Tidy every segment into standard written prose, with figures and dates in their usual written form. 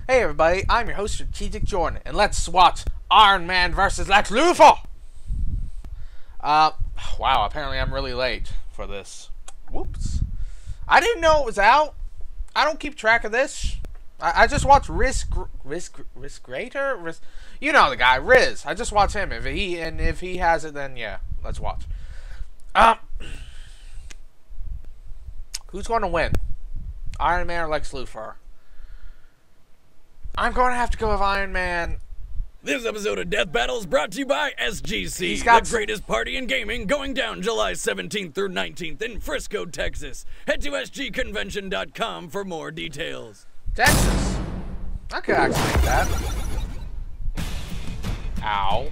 Hey everybody, I'm your host Strategic Jordan, and let's watch Iron Man vs. Lex Luthor! Wow, apparently I'm really late for this. Whoops. I didn't know it was out. I don't keep track of this. I just watch Risk Greater? You know the guy, Riz. I just watch him. If he has it, then yeah, let's watch. Who's going to win? Iron Man or Lex Luthor? I'm going to have to go with Iron Man. This episode of Death Battle is brought to you by SGC, the greatest party in gaming, going down July 17th through 19th in Frisco, Texas. Head to sgconvention.com for more details. Texas? I could actually make that. Ow.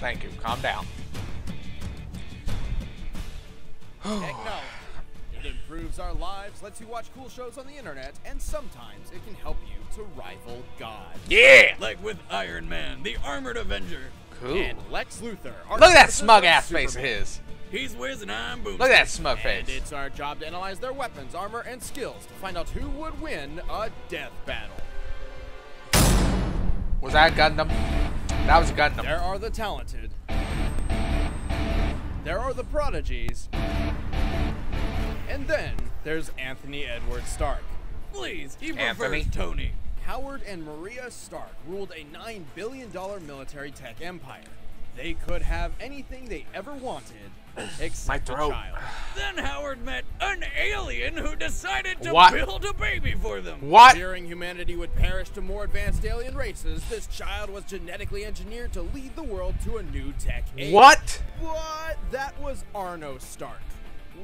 Thank you. Calm down. Technology. It improves our lives, lets you watch cool shows on the internet, and sometimes it can help you to rival God. Yeah! Like with Iron Man, the Armored Avenger. Cool. And Lex Luthor. Look at that smug ass face of his. He's whizzing on boom. Look at that smug face. And it's our job to analyze their weapons, armor, and skills to find out who would win a death battle. Was that Gundam? That was Gundam. There are the talented. There are the prodigies. And then there's Anthony Edward Stark. Please, he Anthony. prefers Tony. Howard and Maria Stark ruled a $9 billion military tech empire. They could have anything they ever wanted, except a child. Then Howard met an alien who decided to build a baby for them. What? Fearing humanity would perish to more advanced alien races, this child was genetically engineered to lead the world to a new tech age. What? What? That was Arno Stark.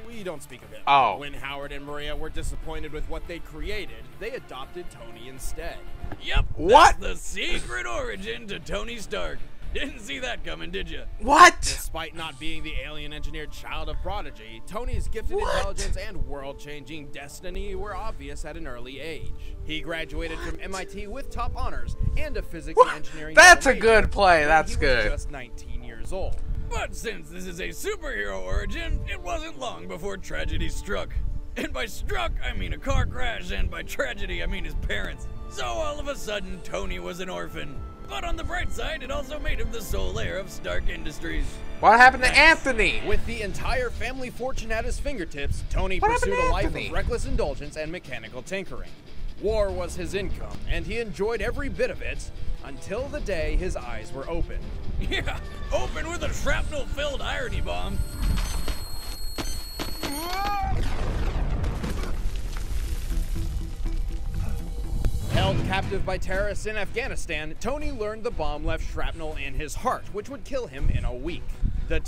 We don't speak of him. Oh. When Howard and Maria were disappointed with what they created, they adopted Tony instead. Yep. What? That's the secret origin to Tony Stark. Didn't see that coming, did you? What? Despite not being the alien-engineered child of prodigy, Tony's gifted intelligence and world-changing destiny were obvious at an early age. He graduated from MIT with top honors and a physics and engineering. That's a good play. That's good. He was just 19 years old. But since this is a superhero origin, it wasn't long before tragedy struck. And by struck, I mean a car crash, and by tragedy, I mean his parents. So all of a sudden, Tony was an orphan. But on the bright side, it also made him the sole heir of Stark Industries. What happened to Anthony? With the entire family fortune at his fingertips, Tony pursued a life of reckless indulgence and mechanical tinkering. War was his income, and he enjoyed every bit of it until the day his eyes were opened. Yeah, open with a shrapnel-filled irony bomb. Held captive by terrorists in Afghanistan, Tony learned the bomb left shrapnel in his heart, which would kill him in a week.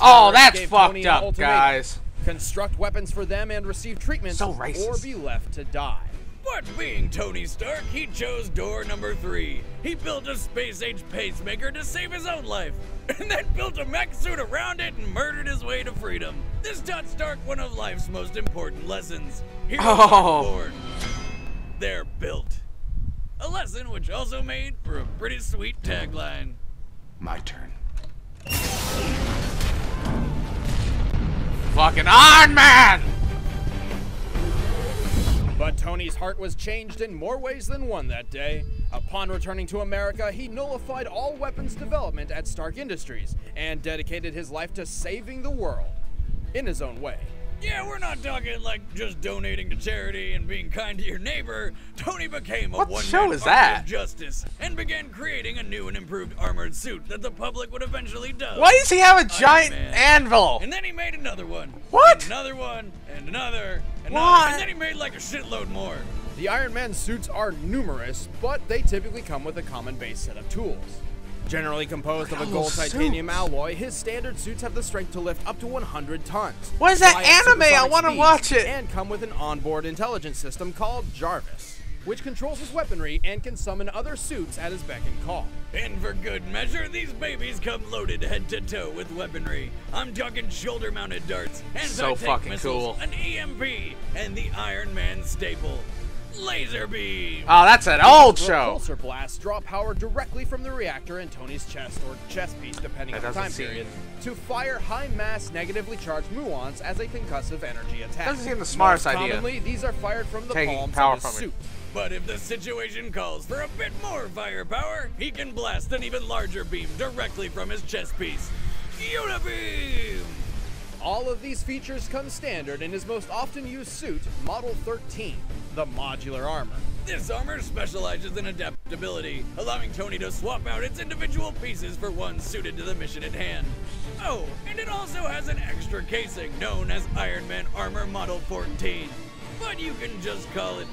Oh, that's fucked up, guys. Construct weapons for them and receive treatment, So racist. or be left to die. But being Tony Stark, he chose door number 3. He built a space-age pacemaker to save his own life, and then built a mech suit around it and murdered his way to freedom. This taught Stark one of life's most important lessons. Heroes aren't born. They're built. A lesson which also made for a pretty sweet tagline. My turn. Fucking Iron Man! But Tony's heart was changed in more ways than one that day. Upon returning to America, he nullified all weapons development at Stark Industries and dedicated his life to saving the world, in his own way. Yeah, we're not talking like just donating to charity and being kind to your neighbor. Tony became a one-man army of justice and began creating a new and improved armored suit that the public would eventually dub. Why does he have a giant anvil? And then he made another one. What? And another one, and another, and What? another, and then he made like a shitload more. The Iron Man suits are numerous, but they typically come with a common base set of tools. Generally composed of a gold titanium alloy, his standard suits have the strength to lift up to 100 tons. What is that anime? I want to watch it. And come with an onboard intelligence system called Jarvis, which controls his weaponry and can summon other suits at his beck and call. And for good measure, these babies come loaded head to toe with weaponry. I'm talking shoulder-mounted darts, anti-tank missiles, an EMP, and the Iron Man staple. Laser beam! Oh, that's an old show. Repulsor blasts draw power directly from the reactor in Tony's chest or chest piece, depending on the time period, to fire high-mass, negatively charged muons as a concussive energy attack. Doesn't seem the smartest Most idea. commonly, these are fired from the Taking palms power of his from suit. But if the situation calls for a bit more firepower, he can blast an even larger beam directly from his chest piece. Unibeam! All of these features come standard in his most often used suit, Model 13, the modular armor. This armor specializes in adaptability, allowing Tony to swap out its individual pieces for one suited to the mission at hand. Oh, and it also has an extra casing known as Iron Man Armor Model 14. But you can just call it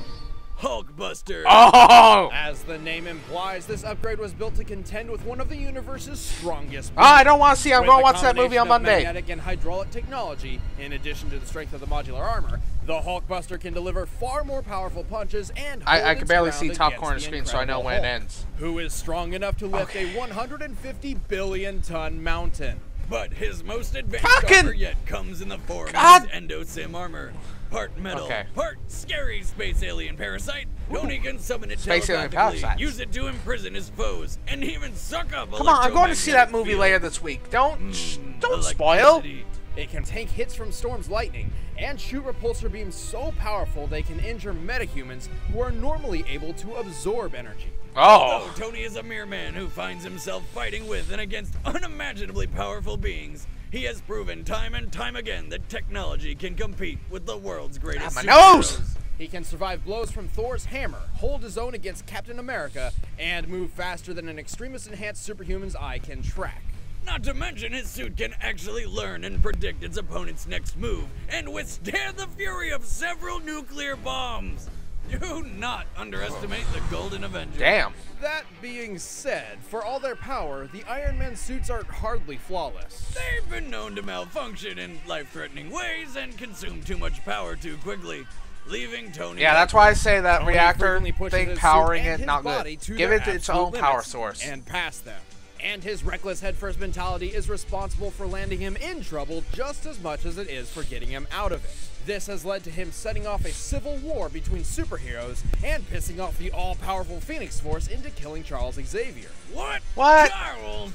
Hulkbuster. Oh! As the name implies, this upgrade was built to contend with one of the universe's strongest Oh, I don't want to see. I'm With going to a watch that movie on combination of Monday. Magnetic and hydraulic technology, in addition to the strength of the modular armor, the Hulkbuster can deliver far more powerful punches and hold I can its barely ground see top against corner the screen, so I know Incredible when it Hulk, ends. Who is strong enough to lift a 150 billion ton mountain. But his most advanced Fucking- armor yet comes in the form God- of his Endosim armor. Part metal, Okay. part scary space alien parasite. Tony can summon it Space alien telepathically, parasites. use it to imprison his foes, and even suck up Come on, I'm going to see that electromagnetic movie field. later this week. Don't spoil. Electricity. It can take hits from Storm's lightning and shoot repulsor beams so powerful they can injure metahumans who are normally able to absorb energy. Although Oh, Tony is a mere man who finds himself fighting with and against unimaginably powerful beings, he has proven time and time again that technology can compete with the world's greatest my superheroes. nose! He can survive blows from Thor's hammer, hold his own against Captain America, and move faster than an extremist-enhanced superhuman's eye can track. Not to mention his suit can actually learn and predict its opponent's next move and withstand the fury of several nuclear bombs. Do not underestimate the Golden Avenger. damn. That being said, for all their power, the Iron Man suits are hardly flawless. They've been known to malfunction in life-threatening ways and consume too much power too quickly, leaving Tony... Yeah, that's why I say that Tony reactor frequently pushes thing, his powering suit and it, his not body good. to Give their it its absolute own power limits source. and past them. And his reckless headfirst mentality is responsible for landing him in trouble just as much as it is for getting him out of it. This has led to him setting off a civil war between superheroes and pissing off the all-powerful Phoenix Force into killing Charles Xavier. What? What? Charles?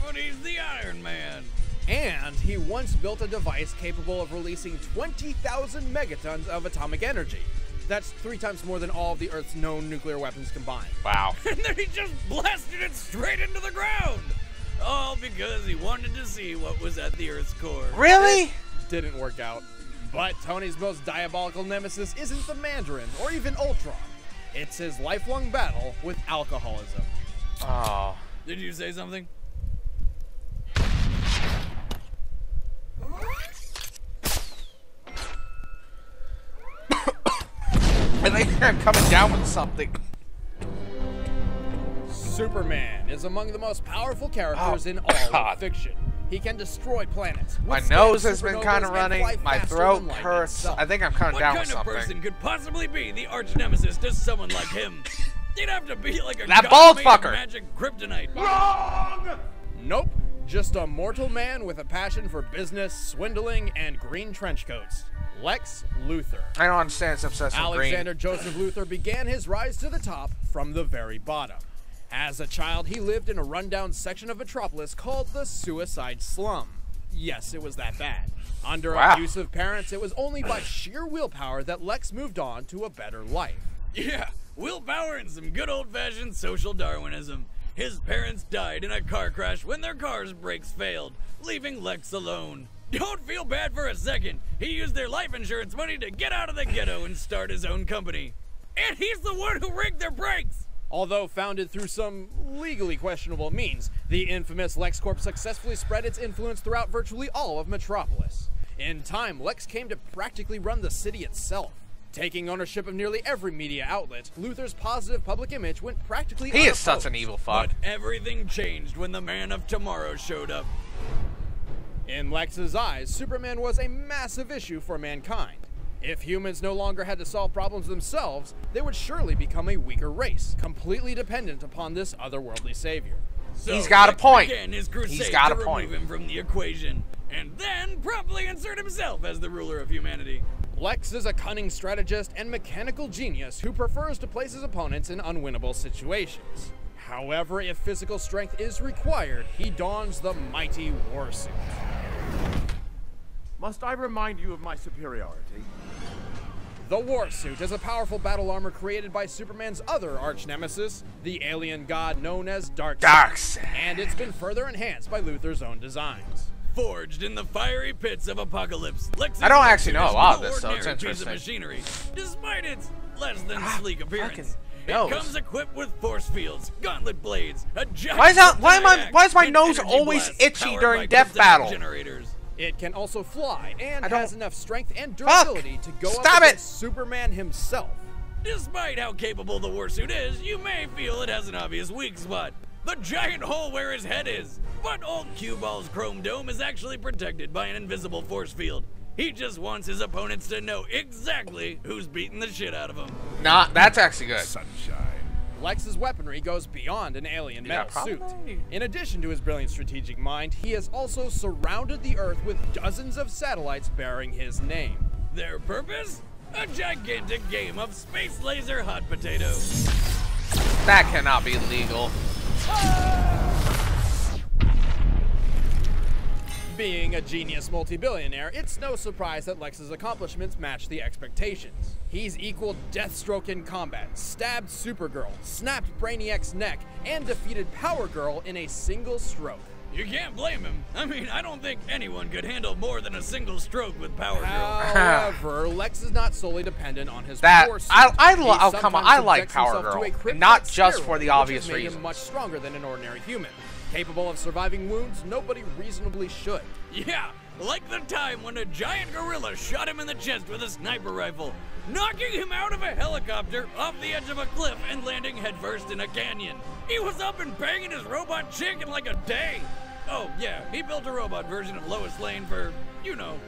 But he's the Iron Man. And he once built a device capable of releasing 20,000 megatons of atomic energy. That's 3 times more than all of the Earth's known nuclear weapons combined. Wow. And then he just blasted it straight into the ground. All because he wanted to see what was at the Earth's core. Really? Didn't work out. But Tony's most diabolical nemesis isn't the Mandarin or even Ultron. It's his lifelong battle with alcoholism. Oh. Did you say something? I think I'm coming down with something. Superman is among the most powerful characters in all God. of fiction. He can destroy planets. My withstand nose has been supernovas, kind of and running. fly My faster throat than light hurts. itself. I think I'm coming What down kind with of something. person could possibly be the arch nemesis to someone like him? He'd have to be like a That god bald made of fucker. magic kryptonite. Nope. Just a mortal man with a passion for business, swindling, and green trench coats. Lex Luthor. I don't understand its obsession with green. Alexander Joseph Luthor began his rise to the top from the very bottom. As a child, he lived in a rundown section of Metropolis called the Suicide Slum. Yes, it was that bad. Under Wow. abusive parents, it was only by sheer willpower that Lex moved on to a better life. Yeah, willpower and some good old-fashioned social Darwinism. His parents died in a car crash when their car's brakes failed, leaving Lex alone. Don't feel bad for a second. He used their life insurance money to get out of the ghetto and start his own company. And he's the one who rigged their brakes! Although founded through some legally questionable means, the infamous LexCorp successfully spread its influence throughout virtually all of Metropolis. In time, Lex came to practically run the city itself. Taking ownership of nearly every media outlet, Luthor's positive public image went practically He is such unopposed. an evil fuck. But everything changed when the Man of Tomorrow showed up. In Lex's eyes, Superman was a massive issue for mankind. If humans no longer had to solve problems themselves, they would surely become a weaker race, completely dependent upon this otherworldly savior. So He's got a Lex point. began his crusade He's got to a point. remove him from the equation, and then promptly insert himself as the ruler of humanity. Lex is a cunning strategist and mechanical genius who prefers to place his opponents in unwinnable situations. However, if physical strength is required, he dons the mighty warsuit. Must I remind you of my superiority? The war suit is a powerful battle armor created by Superman's other arch-nemesis, the alien god known as Darkseid. And it's been further enhanced by Luthor's own designs. Forged in the fiery pits of apocalypse, Lex I don't actually know a lot of no this, so it's ordinary piece interesting. of machinery, despite its less than sleek appearance. It nose. comes equipped with force fields, gauntlet blades, a giant Why is my and nose energy always blasts itchy powered during by death kryptonite battle? generators. It can also fly and I don't- has enough strength and durability to go Stop up it! against Superman himself. Despite how capable the warsuit is, you may feel it has an obvious weak spot. The giant hole where his head is. But old Q-Ball's chrome dome is actually protected by an invisible force field. He just wants his opponents to know exactly who's beating the shit out of him. Nah, that's actually good. Sunshine. Lex's weaponry goes beyond an alien Yeah, metal suit. probably. In addition to his brilliant strategic mind, he has also surrounded the Earth with dozens of satellites bearing his name. Their purpose? A gigantic game of space laser hot potato. That cannot be legal. Being a genius multi-billionaire, it's no surprise that Lex's accomplishments match the expectations. He's equaled Deathstroke in combat, stabbed Supergirl, snapped Brainiac's neck, and defeated Power Girl in a single stroke. You can't blame him. I mean, I don't think anyone could handle more than a single stroke with Power Girl. However, Lex is not solely dependent on his That force. oh He come on, sometimes I like subjects Power himself to Girl, a kryptonite and not just for steroid, the obvious which has made reasons. him much stronger than an ordinary human. Capable of surviving wounds nobody reasonably should. Yeah, like the time when a giant gorilla shot him in the chest with a sniper rifle, knocking him out of a helicopter off the edge of a cliff and landing headfirst in a canyon. He was up and banging his robot chick in like a day. Oh yeah, he built a robot version of Lois Lane for, you know,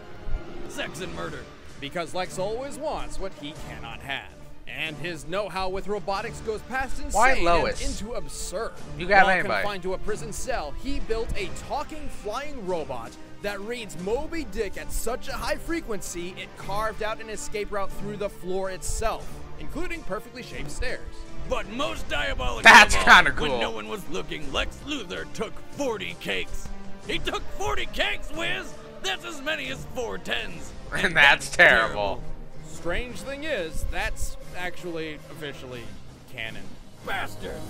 sex and murder. Because Lex always wants what he cannot have. And his know-how with robotics goes past Why insane Lois? and into absurd. You got While anybody. confined to a prison cell, he built a talking flying robot that reads Moby Dick at such a high frequency it carved out an escape route through the floor itself, including perfectly shaped stairs. But most diabolical That's of all, kinda cool. when no one was looking, Lex Luthor took 40 cakes. He took 40 cakes, Wiz! That's as many as 4 tens. And that's terrible. Strange thing is, that's actually officially canon. Bastard!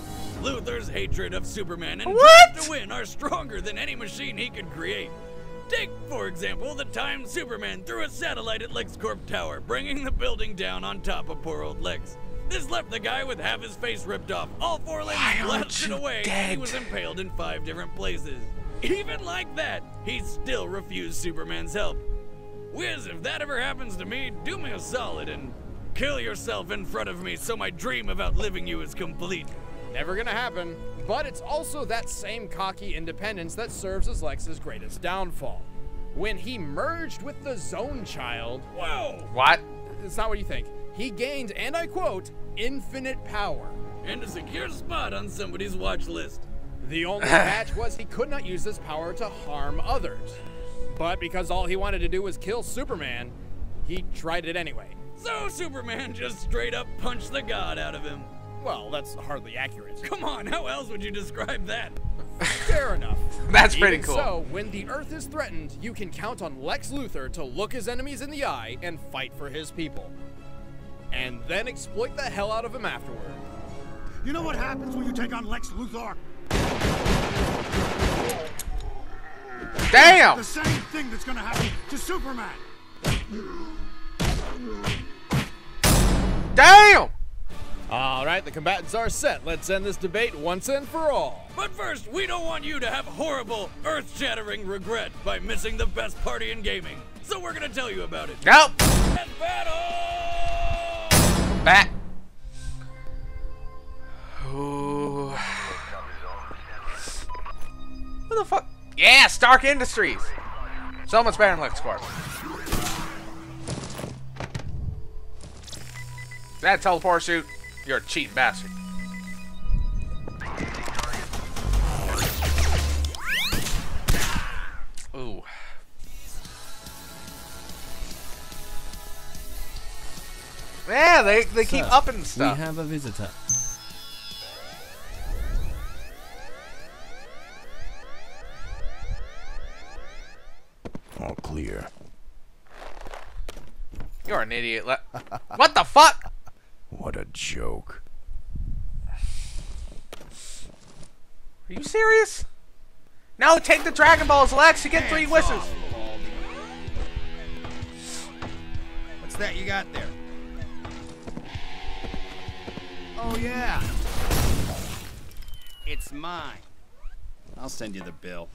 Luthor's hatred of Superman and What? drive to win are stronger than any machine he could create. Take, for example, the time Superman threw a satellite at LexCorp Tower, bringing the building down on top of poor old Lex. This left the guy with half his face ripped off, all 4 limbs Why aren't blasted you away, and dead? he was impaled in 5 different places. Even like that, he still refused Superman's help. Wiz, if that ever happens to me, do me a solid and kill yourself in front of me so my dream of outliving you is complete. Never gonna happen, but it's also that same cocky independence that serves as Lex's greatest downfall. When he merged with the Zone Child, Whoa! What? it's not what you think, he gained, and I quote, infinite power. And a secure spot on somebody's watch list. The only catch was he could not use this power to harm others. But because all he wanted to do was kill Superman, he tried it anyway. So Superman just straight up punched the god out of him. Well, that's hardly accurate. Come on, how else would you describe that? Fair enough. That's pretty Even cool. So, when the Earth is threatened, you can count on Lex Luthor to look his enemies in the eye and fight for his people. And then exploit the hell out of him afterward. You know what happens when you take on Lex Luthor? Damn! The same thing that's gonna happen to Superman. Damn! All right, the combatants are set. Let's end this debate once and for all. But first, we don't want you to have horrible, earth-shattering regret by missing the best party in gaming. So we're gonna tell you about it. Nope. Death battle! Back. Ooh. What the fuck? Yeah, Stark Industries. So much better than LexCorp. That teleport shoot, you're a cheating bastard. Ooh. Yeah, they keep Sir, upping stuff. We have a visitor. All clear. You're an idiot. What the fuck? What a joke. Are you serious? No, take the Dragon Balls, Lex. You get 3 whistles. What's that you got there? Oh, yeah. It's mine. I'll send you the bill.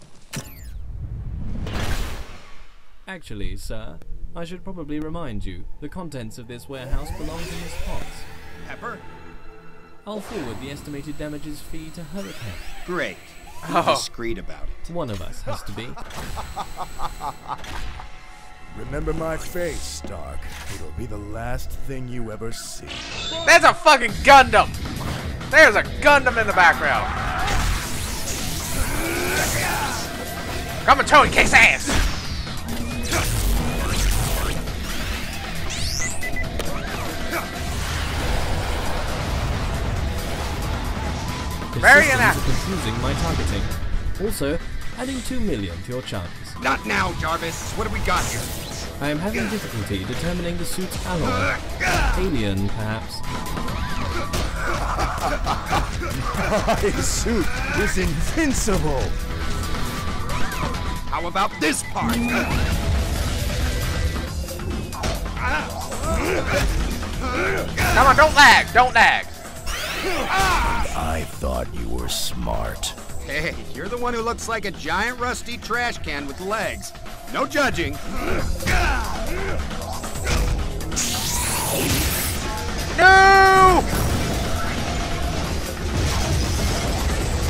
Actually, sir, I should probably remind you, the contents of this warehouse belong to Miss Potts. Pepper? I'll forward the estimated damages fee to her account. Great. Be discreet about it. One of us has to be. Remember my face, Stark. It'll be the last thing you ever see. That's a fucking Gundam. There's a Gundam in the background. Come on, Tony, kiss ass. Very inactive. Confusing my targeting. Also, adding 2 million to your chances. Not now, Jarvis. What have we got here? I am having difficulty determining the suit's alloy. Alien, perhaps. My suit is invincible. How about this part? Come on, don't lag. Don't lag. I thought you were smart. Hey, you're the one who looks like a giant rusty trash can with legs. No judging. No!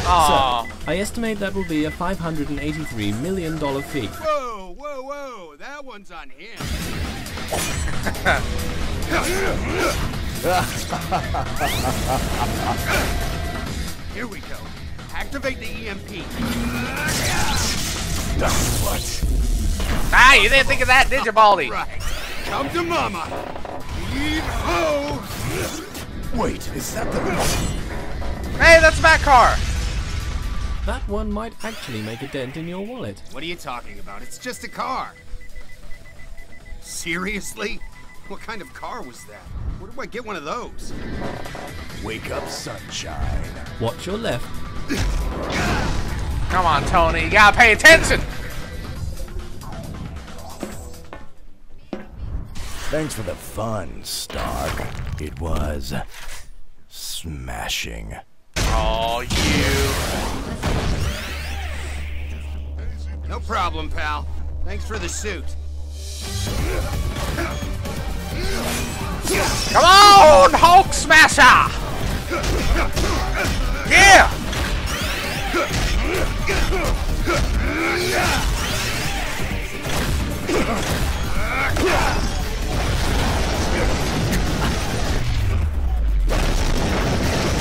Aww. Sir, I estimate that will be a $583 million fee. Whoa, whoa, whoa. That one's on him. Here we go. Activate the EMP. What? Ah, you didn't think of that, did you, Baldy? Right. Come to mama. Heave-ho! Wait, is that the... Hey, that's my car. That one might actually make a dent in your wallet. What are you talking about? It's just a car. Seriously? What kind of car was that? Where do I get one of those? Wake up, sunshine. Watch your left. Come on, Tony. You gotta pay attention. Thanks for the fun, Stark. It was... smashing. Oh, you. No problem, pal. Thanks for the suit. Come on, Hulk Smasher! Yeah!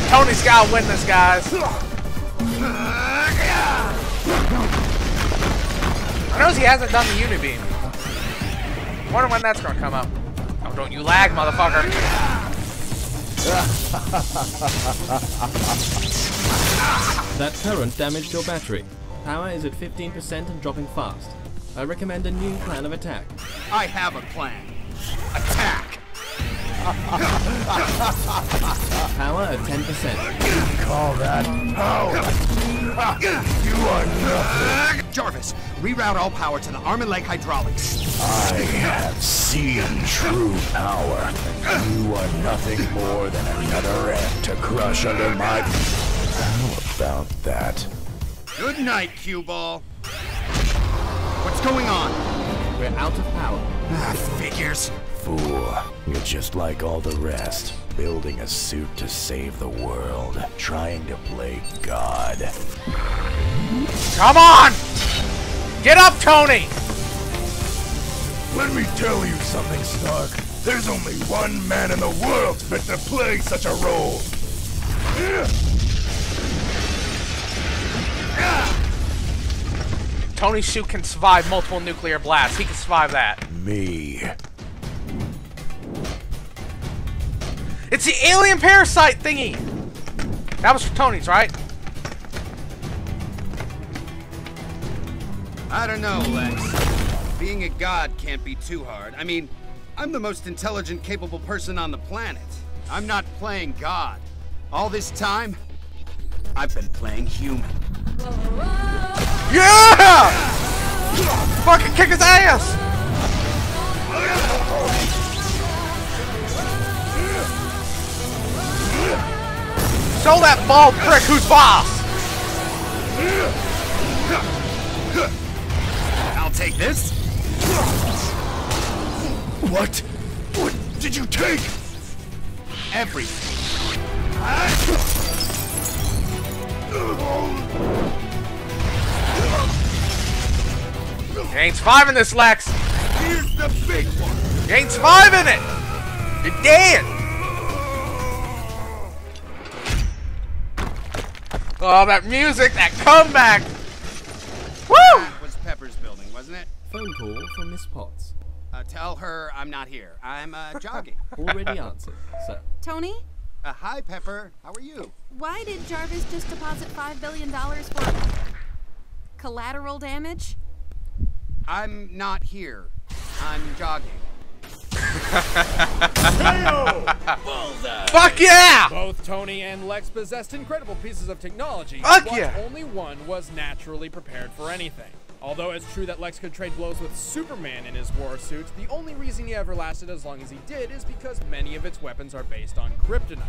Tony's gotta win this, guys. I notice he hasn't done the Unibeam. Wonder when that's gonna come up. Oh, don't you lag, motherfucker. That current damaged your battery. Power is at 15% and dropping fast. I recommend a new plan of attack. I have a plan. Attack! Power at 10%. Call that power. You are nothing. Jarvis, reroute all power to the arm and leg hydraulics. I have seen true power. You are nothing more than another ant to crush under my... How about that? Good night, cue ball. What's going on? We're out of power. Ah, figures. Fool, you're just like all the rest. Building a suit to save the world. Trying to play God. Come on! Get up, Tony! Let me tell you something, Stark. There's only one man in the world fit to play such a role. Tony's suit can survive multiple nuclear blasts. He can survive that. Me. It's the alien parasite thingy! That was for Tony's, right? I don't know, Lex. Being a god can't be too hard. I mean, I'm the most intelligent, capable person on the planet. I'm not playing God. All this time, I've been playing human. Yeah! Fucking kick his ass! Show that bald prick who's boss! I'll take this. What? What did you take? Everything. You ain't surviving this, Lex! Here's the big one! You ain't surviving it! You're dead! Oh, that music, that comeback! Woo! That was Pepper's building, wasn't it? Phone call from Miss Potts. Tell her I'm not here. I'm jogging. Already answered, sir. Tony, Hi, Pepper. How are you? why did Jarvis just deposit $5 billion for collateral damage? I'm not here. I'm jogging. Bullseye! Fuck yeah! Both Tony and Lex possessed incredible pieces of technology, Fuck but yeah. only one was naturally prepared for anything. Although it's true that Lex could trade blows with Superman in his war suit, the only reason he ever lasted as long as he did is because many of its weapons are based on kryptonite.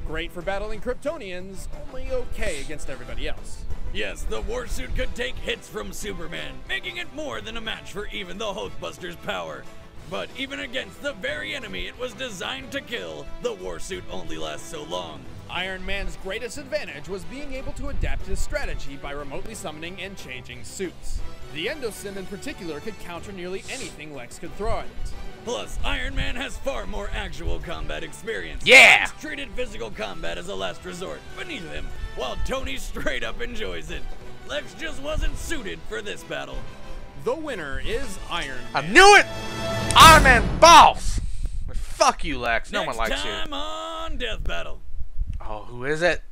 Great for battling Kryptonians, only okay against everybody else. Yes, the warsuit could take hits from Superman, making it more than a match for even the Hulkbuster's power. But even against the very enemy it was designed to kill, the warsuit only lasts so long. Iron Man's greatest advantage was being able to adapt his strategy by remotely summoning and changing suits. The Endosim in particular could counter nearly anything Lex could throw at it. Plus, Iron Man has far more actual combat experience. Yeah! Lex treated physical combat as a last resort beneath him, while Tony straight up enjoys it. Lex just wasn't suited for this battle. The winner is Iron I Man. knew it! Iron Man boss! Fuck you, Lex. No Next one likes you. time on Death Battle. Oh, who is it?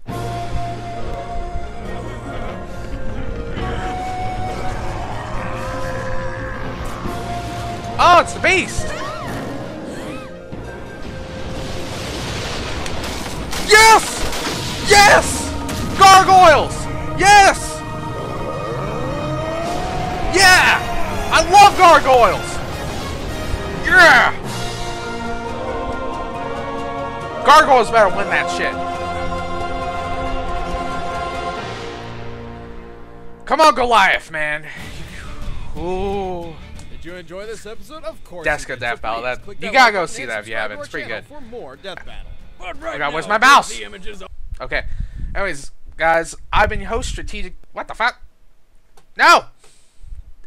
Oh, it's the Beast! Yes! Yes! Gargoyles! Yes! Yeah! I love gargoyles! Yeah! Gargoyles better win that shit. Come on, Goliath, man. Ooh. Did you enjoy this episode? Of course. Jessica you did. Death So Battle, please that- click you that gotta like go button see and that if you subscribe haven't. to our It's pretty channel good. For more Death Battle. But right God, where's now, my mouse? the images are Okay. Anyways, guys, I've been your host, Strategic. What the fuck? No!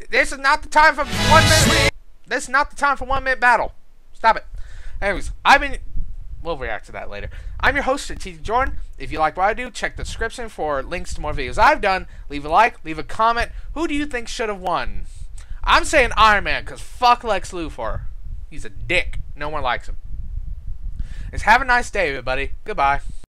This is not the time for 1 minute. This is not the time for 1 minute battle. Stop it. Anyways, we'll react to that later. I'm your host, Strategic Jordan. If you like what I do, check the description for links to more videos I've done. Leave a like, leave a comment. Who do you think should have won? I'm saying Iron Man, because fuck Lex Luthor. He's a dick. No one likes him. Just have a nice day, everybody. Goodbye.